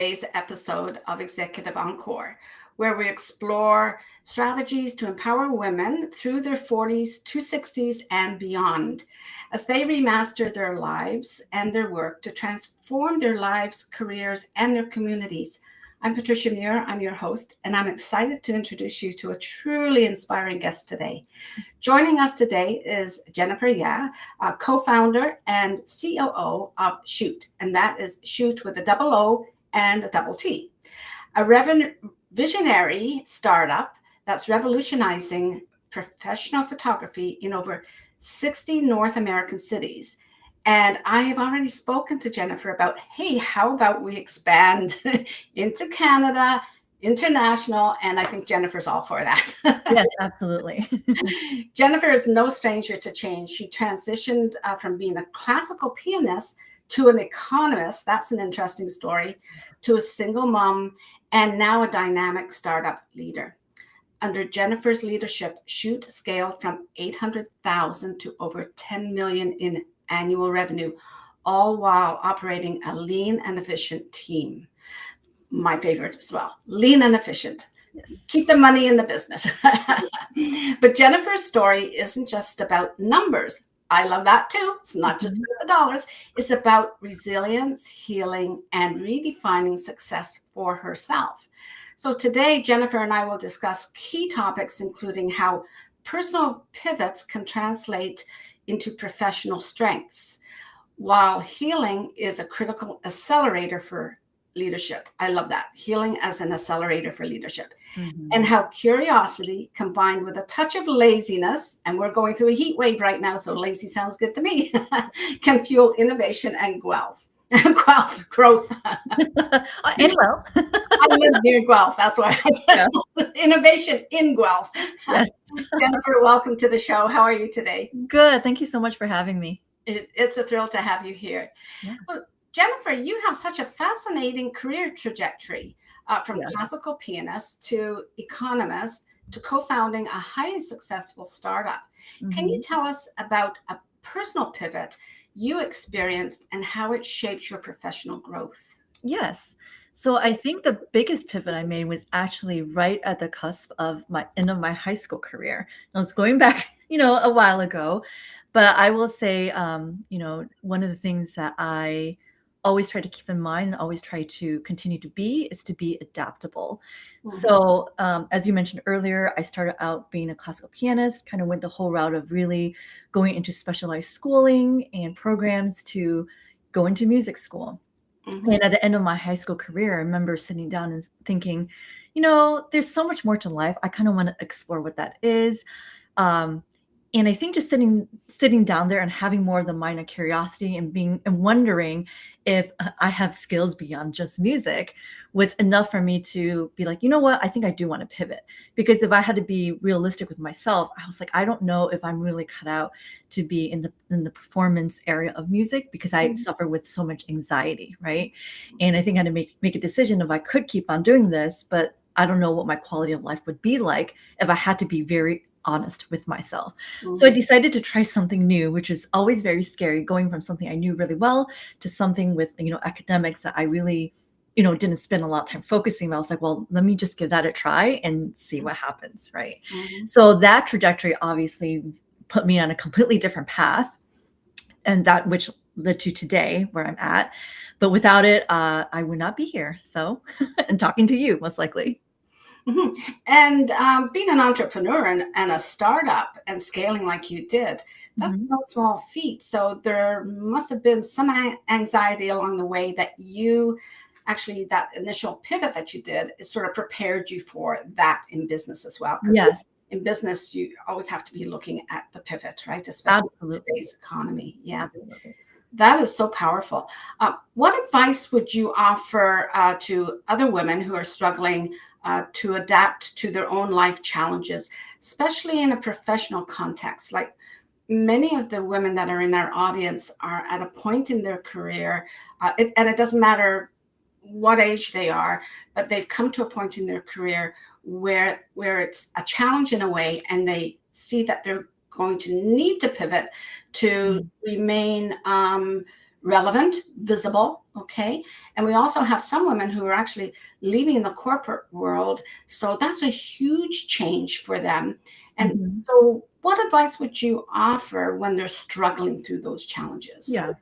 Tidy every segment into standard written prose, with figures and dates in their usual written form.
today's episode of Executive Encore, where we explore strategies to empower women through their 40s to 60s and beyond as they remaster their lives and their work to transform their lives, careers, and their communities. I'm Patricia Muir, I'm your host, and I'm excited to introduce you to a truly inspiring guest today. Joining us today is Jennifer Ya, co-founder and COO of Shoot, and that is Shoot with a double O and a double T, a visionary startup that's revolutionizing professional photography in over 60 North American cities. And I have already spoken to Jennifer about, hey, how about we expand into Canada, international, and I think Jennifer's all for that. Yes, absolutely. Jennifer is no stranger to change. She transitioned from being a classical pianist to an economist. That's an interesting story. To a single mom, and now a dynamic startup leader. Under Jennifer's leadership, Shoot scaled from 800,000 to over 10 million in annual revenue, all while operating a lean and efficient team. My favorite as well, lean and efficient. Yes. Keep the money in the business. But Jennifer's story isn't just about numbers. I love that too. It's not just about the dollars. It's about resilience, healing, and redefining success for herself. So today, Jennifer and I will discuss key topics, including how personal pivots can translate into professional strengths, while healing is a critical accelerator for leadership. I love that. Healing as an accelerator for leadership. And how curiosity combined with a touch of laziness, and we're going through a heat wave right now, so lazy sounds good to me, can fuel innovation and growth. Growth. And well. I live near Guelph. That's why I said innovation in Guelph. Yes. Jennifer, welcome to the show. How are you today? Good. Thank you so much for having me. It's a thrill to have you here. Yeah. So, Jennifer, you have such a fascinating career trajectory from classical pianist to economist to co-founding a highly successful startup. Can you tell us about a personal pivot you experienced and how it shaped your professional growth? Yes. So I think the biggest pivot I made was actually right at the cusp of my end of my high school career. I was going back, a while ago, but I will say, one of the things that I always try to keep in mind and always try to continue to be is to be adaptable. So as you mentioned earlier, I started out being a classical pianist, kind of went the whole route of really going into specialized schooling and programs to go into music school. And at the end of my high school career, I remember sitting down and thinking, there's so much more to life. I kind of want to explore what that is. And I think just sitting down there and having more of the mind of curiosity and wondering if I have skills beyond just music was enough for me to be like, you know what, I think I do want to pivot. Because if I had to be realistic with myself, I was like, I don't know if I'm really cut out to be in the performance area of music because I suffer with so much anxiety, right? And I think I had to make a decision if I could keep on doing this, but I don't know what my quality of life would be like if I had to be very honest with myself. So I decided to try something new, which is always very scary, going from something I knew really well to something with, academics that I really, didn't spend a lot of time focusing on. I was like, well, let me just give that a try and see what happens, right? So that trajectory obviously put me on a completely different path, and that which led to today where I'm at. But without it, I would not be here. So, and talking to you, most likely. And being an entrepreneur and a startup and scaling like you did, that's no small feat. So there must have been some anxiety along the way that that initial pivot that you did is sort of prepared you for that in business as well. Yes. In business, you always have to be looking at the pivot, right? Especially in today's economy. Yeah. Absolutely. That is so powerful. What advice would you offer to other women who are struggling to adapt to their own life challenges, especially in a professional context? Like many of the women that are in our audience are at a point in their career, and it doesn't matter what age they are, but they've come to a point in their career where it's a challenge in a way, and they see that they're going to need to pivot to remain relevant, visible, okay? And we also have some women who are actually leaving the corporate world. So that's a huge change for them. And Mhm. so, what advice would you offer when they're struggling through those challenges? Yeah.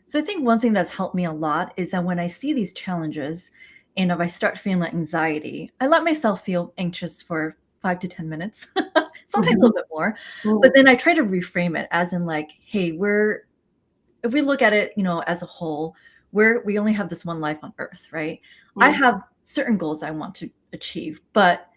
So I think one thing that's helped me a lot is that when I see these challenges and if I start feeling like anxiety, I let myself feel anxious for 5 to 10 minutes, sometimes a Mhm. little bit more. But Mm, then I try to reframe it as in like, hey, if we look at it, as a whole, we only have this one life on earth, right? I mm, have certain goals I want to achieve, but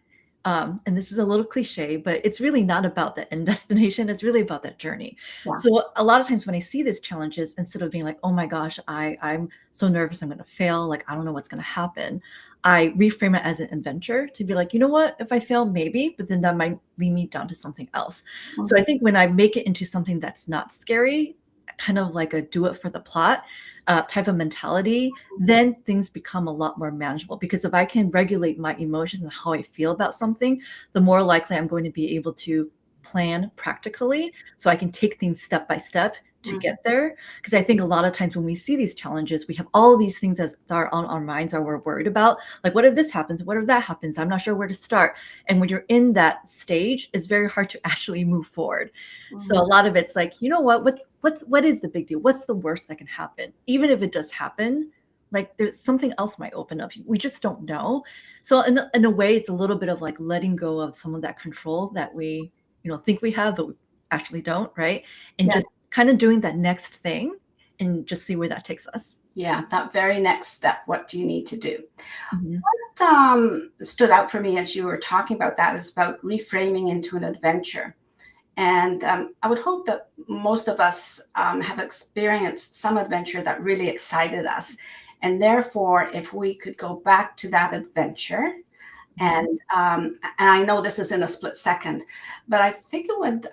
and this is a little cliche, but it's really not about the end destination. It's really about that journey. yeah. So a lot of times when I see these challenges, instead of being like, oh my gosh, I'm so nervous, I'm gonna fail, like I don't know what's gonna happen. I reframe it as an adventure to be like, you know what, if I fail, maybe, but then that might lead me down to something else. So I Mhm. think when I make it into something that's not scary, kind of like a do it for the plot type of mentality, then things become a lot more manageable. Because if I can regulate my emotions and how I feel about something, the more likely I'm going to be able to plan practically so I can take things step by step to Mhm. get there. Because I think a lot of times when we see these challenges, we have all these things that are on our minds that we're worried about. Like, what if this happens? What if that happens? I'm not sure where to start. And when you're in that stage, it's very hard to actually move forward. So a Mhm. lot of it's like, you know what is the big deal? What's the worst that can happen? Even if it does happen, like there's something else might open up. We just don't know. So in a way, it's a little bit of like letting go of some of that control that we, think we have, but we actually don't, right? And Yeah. just kind of doing that next thing and just see where that takes us. Yeah. That very next step. What do you need to do? Mhm. What stood out for me as you were talking about that is about reframing into an adventure. And I would hope that most of us have experienced some adventure that really excited us. And therefore, if we could go back to that adventure, Mhm. and I know this is in a split second, but I think it would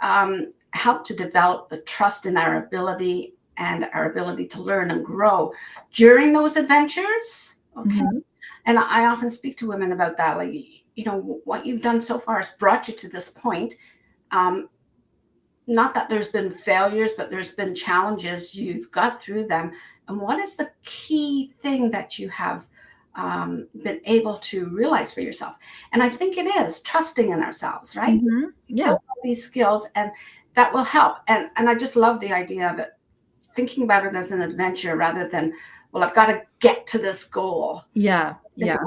help to develop the trust in our ability and our ability to learn and grow during those adventures. Okay. Mhm. And I often speak to women about that. Like, what you've done so far has brought you to this point. Um, Not that there's been failures, but there's been challenges. You've got through them. And what is the key thing that you have been able to realize for yourself? And I think it is trusting in ourselves, right? Mhm. We Yeah. build all these skills, and that will help. And I just love the idea of it, thinking about it as an adventure rather than, well, I've got to get to this goal. Yeah. Think Yeah.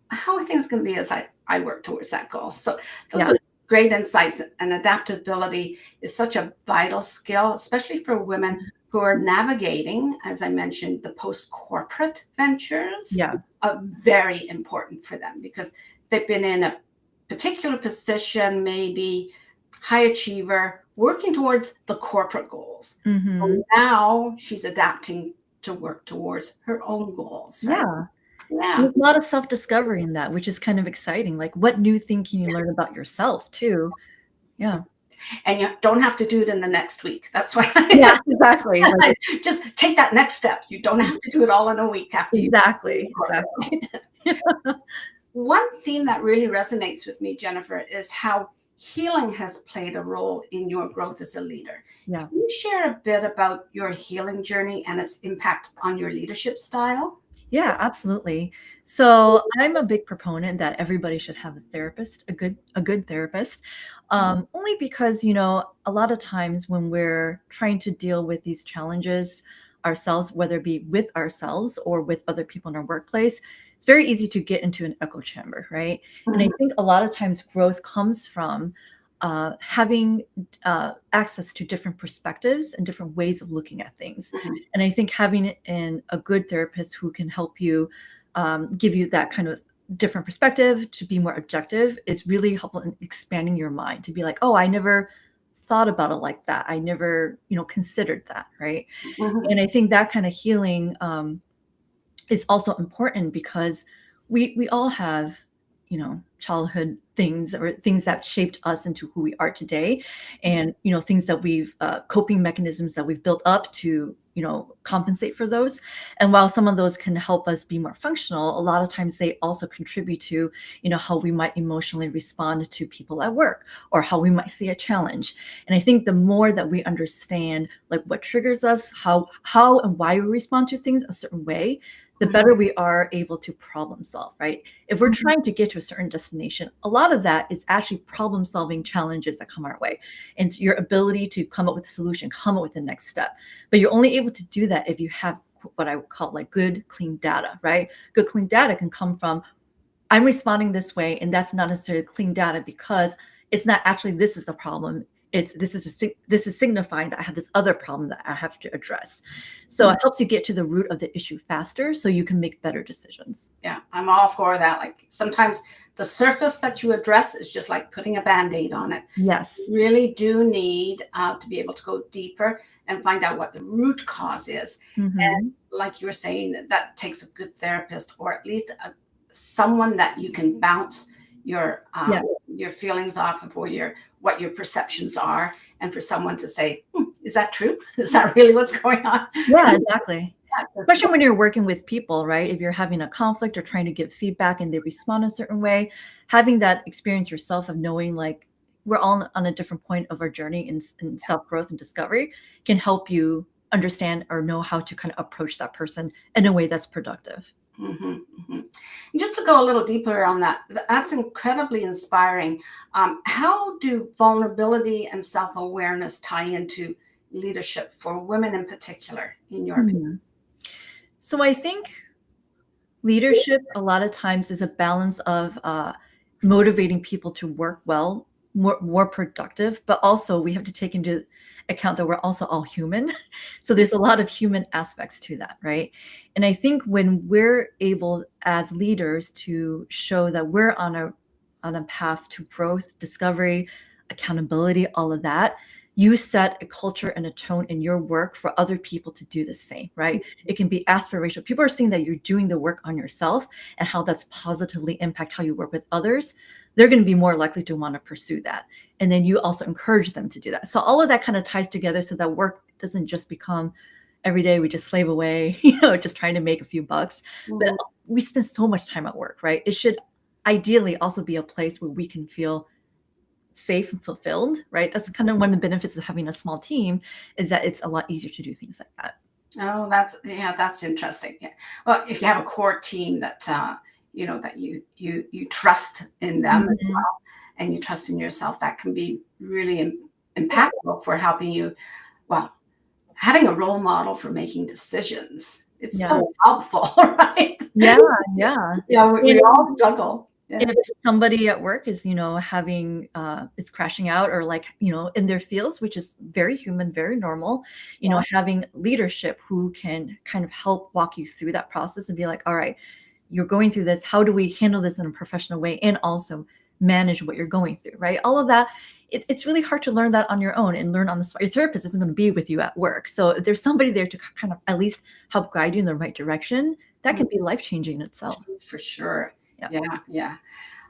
how are things going to be as I work towards that goal? So those Yeah. are great insights, and adaptability is such a vital skill, especially for women who are navigating, as I mentioned, the post-corporate ventures Yeah. are very important for them because they've been in a particular position, maybe high achiever, working towards the corporate goals. And Mhm. now she's adapting to work towards her own goals, right? Yeah. Yeah. There's a lot of self-discovery in that, which is kind of exciting. Like, what new thing can you learn about yourself too? Yeah. And you don't have to do it in the next week. That's why Yeah, exactly. Like, I just take that next step. You don't have to do it all in a week after you exactly, exactly. right? One theme that really resonates with me, Jennifer, is how healing has played a role in your growth as a leader. Yeah. Can you share a bit about your healing journey and its impact on your leadership style? Yeah, absolutely. So I'm a big proponent that everybody should have a therapist, a good therapist. Only because, a lot of times when we're trying to deal with these challenges ourselves, whether it be with ourselves or with other people in our workplace, it's very easy to get into an echo chamber, right? And I Mhm, think a lot of times growth comes from having access to different perspectives and different ways of looking at things. mhm, And I think having a good therapist who can help you give you that kind of different perspective to be more objective is really helpful in expanding your mind to be like, oh, I never thought about it like that. I never, considered that. Right. mhm, And I think that kind of healing is also important because we all have childhood things or things that shaped us into who we are today, and things that we've coping mechanisms that we've built up to compensate for those. And while some of those can help us be more functional, a lot of times they also contribute to, how we might emotionally respond to people at work, or how we might see a challenge. And I think the more that we understand like what triggers us, how and why we respond to things a certain way, the better we are able to problem solve, right? If we're trying to get to a certain destination, a lot of that is actually problem solving challenges that come our way. And your ability to come up with a solution, come up with the next step. But you're only able to do that if you have what I would call like good, clean data, right? Good, clean data can come from, I'm responding this way, and that's not necessarily clean data because it's not actually this is the problem. This is signifying that I have this other problem that I have to address. So it helps you get to the root of the issue faster, so you can make better decisions. Yeah, I'm all for that. Like sometimes the surface that you address is just like putting a Band-Aid on it. Yes. You really do need to be able to go deeper and find out what the root cause is. And like you were saying, that takes a good therapist, or at least someone that you can bounce your feelings off of, or what your perceptions are, and for someone to say, is that true? Is that really what's going on? Yeah, exactly. Especially when you're working with people, right? If you're having a conflict or trying to give feedback and they respond a certain way, having that experience yourself of knowing like we're all on a different point of our journey in self-growth and discovery can help you understand or know how to kind of approach that person in a way that's productive. And just to go a little deeper on that, that's incredibly inspiring. How do vulnerability and self-awareness tie into leadership for women in particular, in your opinion? So I think leadership a lot of times is a balance of motivating people to work well, more productive, but also we have to take into account that we're also all human. So there's a lot of human aspects to that, right? And I think when we're able as leaders to show that we're on a path to growth, discovery, accountability, all of that, you set a culture and a tone in your work for other people to do the same, right? It can be aspirational. People are seeing that you're doing the work on yourself and how that's positively impact how you work with others. They're going to be more likely to want to pursue that. And then you also encourage them to do that. So all of that kind of ties together so that work doesn't just become every day we just slave away, just trying to make a few bucks. But we spend so much time at work, right? It should ideally also be a place where we can feel safe and fulfilled, right? That's kind of one of the benefits of having a small team, is that it's a lot easier to do things like that. Oh, that's interesting. Yeah. Well, if you have a core team that that you trust in them as well, and you trust in yourself, that can be really impactful for helping you. Well, having a role model for making decisions, it's so helpful, right? Yeah. We all struggle. Yeah. And if somebody at work is, having is crashing out, or like, in their fields, which is very human, very normal, having leadership who can kind of help walk you through that process and be like, all right, you're going through this. How do we handle this in a professional way and also manage what you're going through, right? All of that. It's really hard to learn that on your own and learn on the spot. Your therapist isn't going to be with you at work. So if there's somebody there to kind of at least help guide you in the right direction, that can be life-changing in itself. For sure. Yeah.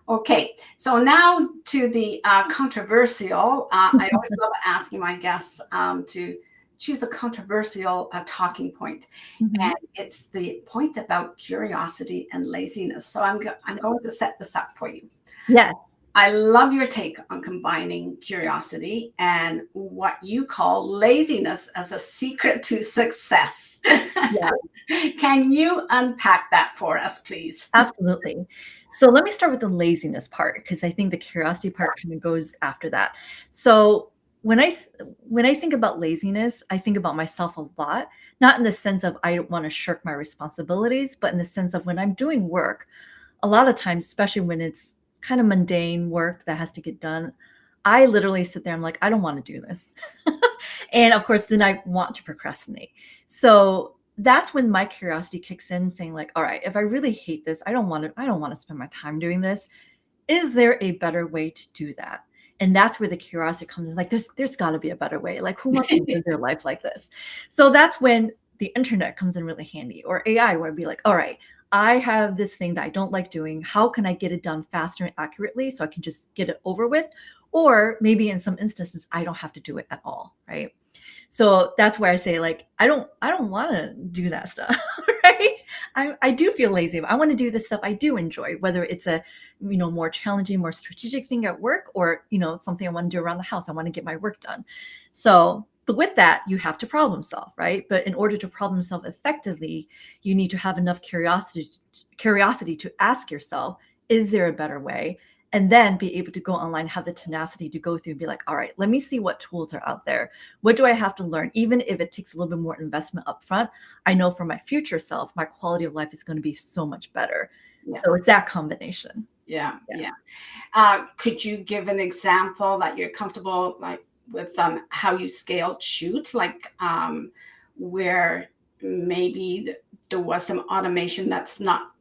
Okay, so now to the controversial. I always love asking my guests to choose a controversial talking point, and it's the point about curiosity and laziness. So I'm going to set this up for you. Yes. I love your take on combining curiosity and what you call laziness as a secret to success. Yeah. Can you unpack that for us, please? Absolutely. So let me start with the laziness part, because I think the curiosity part kind of goes after that. So when I think about laziness, I think about myself a lot, not in the sense of I don't want to shirk my responsibilities, but in the sense of when I'm doing work, a lot of times, especially when it's kind of mundane work that has to get done, I literally sit there, I'm like, I don't want to do this. And of course, then I want to procrastinate. So that's when my curiosity kicks in, saying like, all right, if I really hate this, I don't want to spend my time doing this. Is there a better way to do that? And that's where the curiosity comes in. Like, there's got to be a better way. Like, who wants to live their life like this? So that's when the internet comes in really handy, or AI, where I'd be like, all right, I have this thing that I don't like doing. How can I get it done faster and accurately so I can just get it over with? Or maybe in some instances, I don't have to do it at all, right? So that's where I say, like, I don't want to do that stuff, right? I do feel lazy. I want to do the stuff I do enjoy, whether it's a, more challenging, more strategic thing at work, or, something I want to do around the house. I want to get my work done. So, but with that, you have to problem solve, right? But in order to problem solve effectively, you need to have enough curiosity to ask yourself, is there a better way? And then be able to go online, have the tenacity to go through and be like, all right, let me see what tools are out there. What do I have to learn? Even if it takes a little bit more investment up front, I know for my future self, my quality of life is going to be so much better. Yes. So it's that combination. Yeah. Could you give an example that you're comfortable like with how you scaled Shoot, like where maybe there was some automation that's not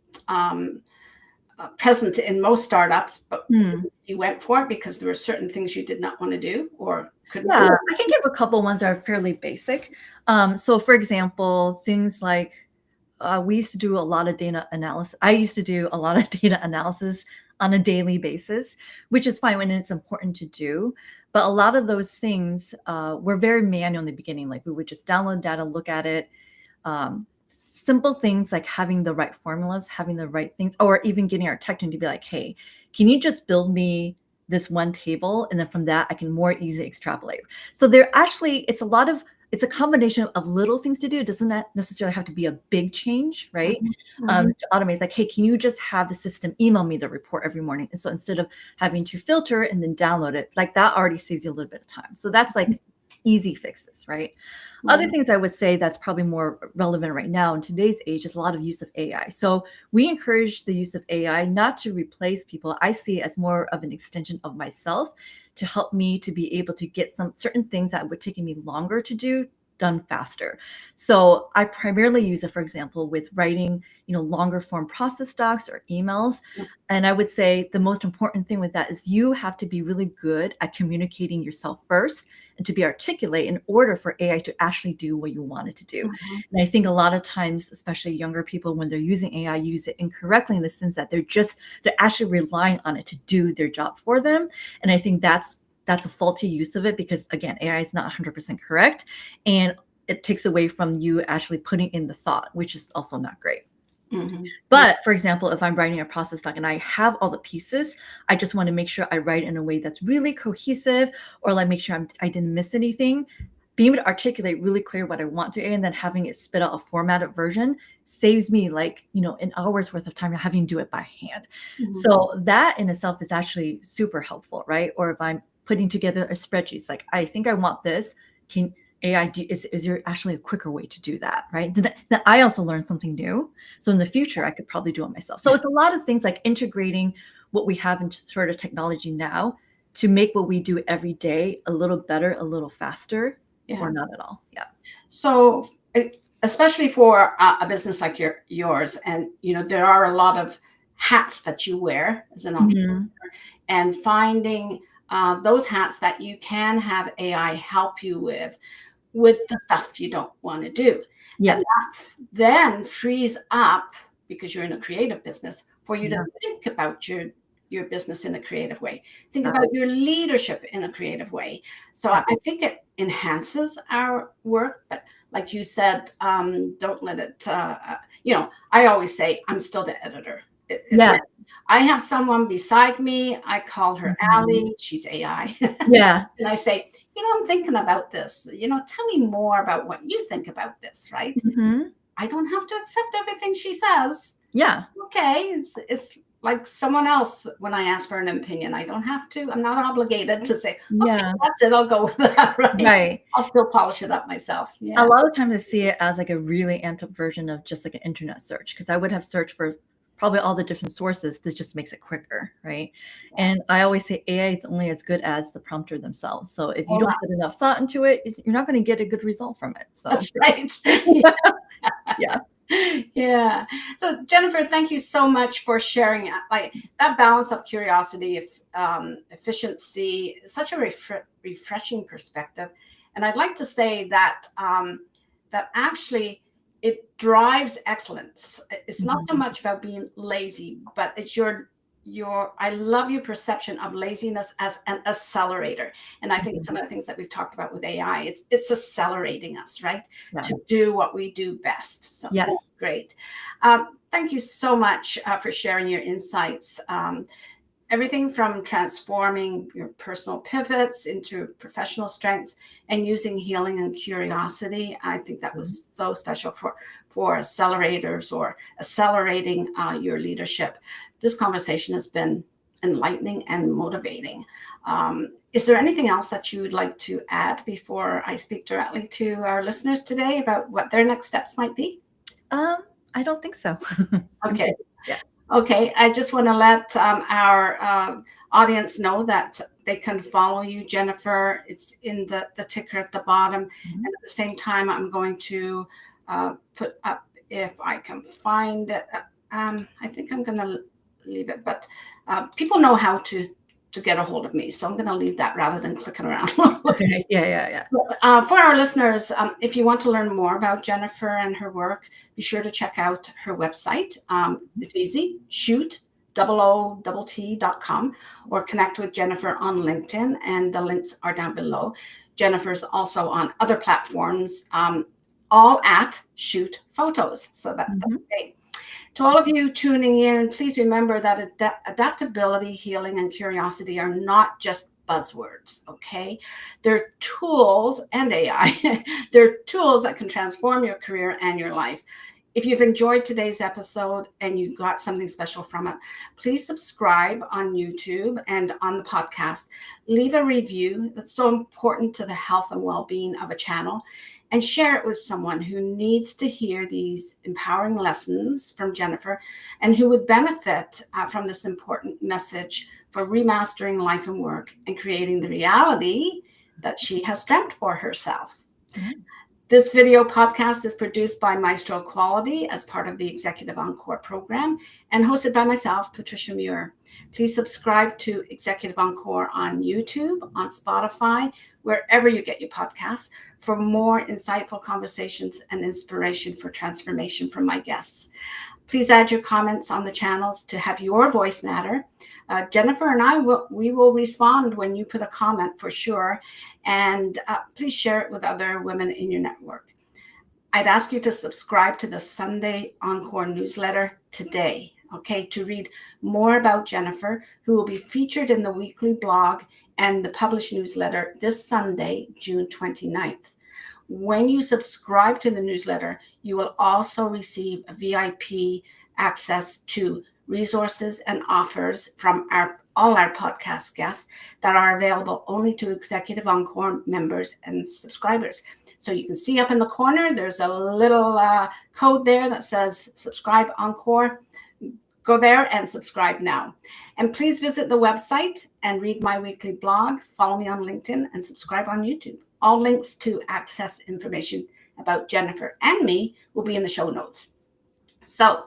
present in most startups, but you went for it because there were certain things you did not want to do or couldn't do? I can give a couple ones that are fairly basic. So for example, things like we used to do a lot of data analysis. I used to do a lot of data analysis on a daily basis, which is fine when it's important to do. But a lot of those things were very manual in the beginning. Like we would just download data, look at it. Simple things like having the right formulas, having the right things, or even getting our tech team to be like, hey, can you just build me this one table? And then from that, I can more easily extrapolate. So it's a combination of little things to do. It doesn't necessarily have to be a big change, right? To automate, like, hey, can you just have the system email me the report every morning? And so instead of having to filter and then download it, like that already saves you a little bit of time. So that's like easy fixes, right? Other things I would say that's probably more relevant right now in today's age is a lot of use of AI. So we encourage the use of AI not to replace people. I see it as more of an extension of myself to help me to be able to get some certain things that would take me longer to do done faster. So I primarily use it, for example, with writing, longer form process docs or emails. And I would say the most important thing with that is you have to be really good at communicating yourself first and to be articulate in order for AI to actually do what you want it to do. And I think a lot of times, especially younger people, when they're using AI, use it incorrectly in the sense that they're actually relying on it to do their job for them. And I think that's a faulty use of it because, again, AI is not 100% correct. And it takes away from you actually putting in the thought, which is also not great. But for example, if I'm writing a process doc and I have all the pieces, I just want to make sure I write in a way that's really cohesive, or like make sure I didn't miss anything. Being able to articulate really clear what I want to, and then having it spit out a formatted version saves me an hour's worth of time having to do it by hand. So that in itself is actually super helpful, right? Or if I'm putting together a spreadsheet, it's like, I think I want this. Can AI is there actually a quicker way to do that, right? Then I also learned something new. So in the future, I could probably do it myself. So it's a lot of things like integrating what we have into sort of technology now to make what we do every day a little better, a little faster, or not at all. Yeah. So especially for a business like yours, and there are a lot of hats that you wear as an entrepreneur, and finding those hats that you can have AI help you with the stuff you don't want to do. Yeah. And that then frees up, because you're in a creative business, for you to think about your business in a creative way. Think about your leadership in a creative way. So I think it enhances our work, but like you said, don't let it, I always say I'm still the editor. Like, I have someone beside me. I call her Allie. She's AI. And I say, I'm thinking about this. Tell me more about what you think about this, right? I don't have to accept everything she says. Yeah. Okay. It's like someone else when I ask for an opinion. I don't have to. I'm not obligated to say, okay, that's it. I'll go with that, right? I'll still polish it up myself. A lot of times I see it as like a really amped up version of just like an internet search, because I would have searched for probably all the different sources. This just makes it quicker, right? And I always say AI is only as good as the prompter themselves. So if you don't put enough thought into it, you're not going to get a good result from it. So that's right. Yeah. So Jennifer, thank you so much for sharing like that balance of curiosity, efficiency, such a refreshing perspective. And I'd like to say that that actually it drives excellence. It's not so much about being lazy, but it's your I love your perception of laziness as an accelerator. And I think Mhm. some of the things that we've talked about with AI, it's accelerating us, right? Yeah. To do what we do best. So that's Yes. great. Thank you so much for sharing your insights. Everything from transforming your personal pivots into professional strengths and using healing and curiosity. I think that Mhm. was so special for accelerators or accelerating your leadership. This conversation has been enlightening and motivating. Is there anything else that you would like to add before I speak directly to our listeners today about what their next steps might be? Um, I don't think so. I'm Okay. good. Yeah. Okay, I just want to let our audience know that they can follow you, Jennifer. It's in the ticker at the bottom. And Mhm. at the same time, I'm going to put up, if I can find it. I think I'm going to leave it, but people know how to get a hold of me. So I'm going to leave that rather than clicking around. Okay. Yeah, yeah, yeah. For our listeners, if you want to learn more about Jennifer and her work, be sure to check out her website. It's easy, shoot.com, or connect with Jennifer on LinkedIn, and the links are down below. Jennifer's also on other platforms, all at Shoot Photos. So that's Mhm. great. To all of you tuning in, please remember that adaptability, healing, and curiosity are not just buzzwords, okay? They're tools, and AI, they're tools that can transform your career and your life. If you've enjoyed today's episode and you got something special from it, please subscribe on YouTube and on the podcast. Leave a review. That's so important to the health and well-being of a channel. And share it with someone who needs to hear these empowering lessons from Jennifer and who would benefit from this important message for remastering life and work and creating the reality that she has dreamt for herself. Yeah. This video podcast is produced by Maestro Quality as part of the Executive Encore program and hosted by myself, Patricia Muir. Please subscribe to Executive Encore on YouTube, on Spotify, wherever you get your podcasts, for more insightful conversations and inspiration for transformation from my guests. Please add your comments on the channels to have your voice matter. Jennifer and we will respond when you put a comment for sure. And please share it with other women in your network. I'd ask you to subscribe to the Sunday Encore newsletter today, okay, to read more about Jennifer, who will be featured in the weekly blog and the published newsletter this Sunday, June 29th. When you subscribe to the newsletter, you will also receive a VIP access to resources and offers from all our podcast guests that are available only to Executive Encore members and subscribers. So you can see up in the corner, there's a little code there that says subscribe Encore. Go there and subscribe now. And please visit the website and read my weekly blog, follow me on LinkedIn, and subscribe on YouTube. All links to access information about Jennifer and me will be in the show notes. So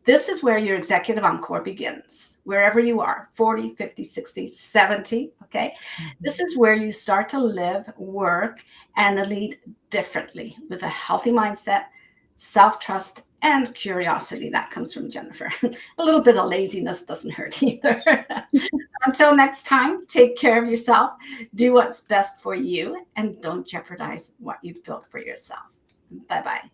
this is where your Executive Encore begins, wherever you are, 40, 50, 60, 70, okay? This is where you start to live, work, and lead differently with a healthy mindset, self-trust, and curiosity. That comes from Jennifer. A little bit of laziness doesn't hurt either. Until next time, take care of yourself, do what's best for you, and don't jeopardize what you've built for yourself. Bye-bye.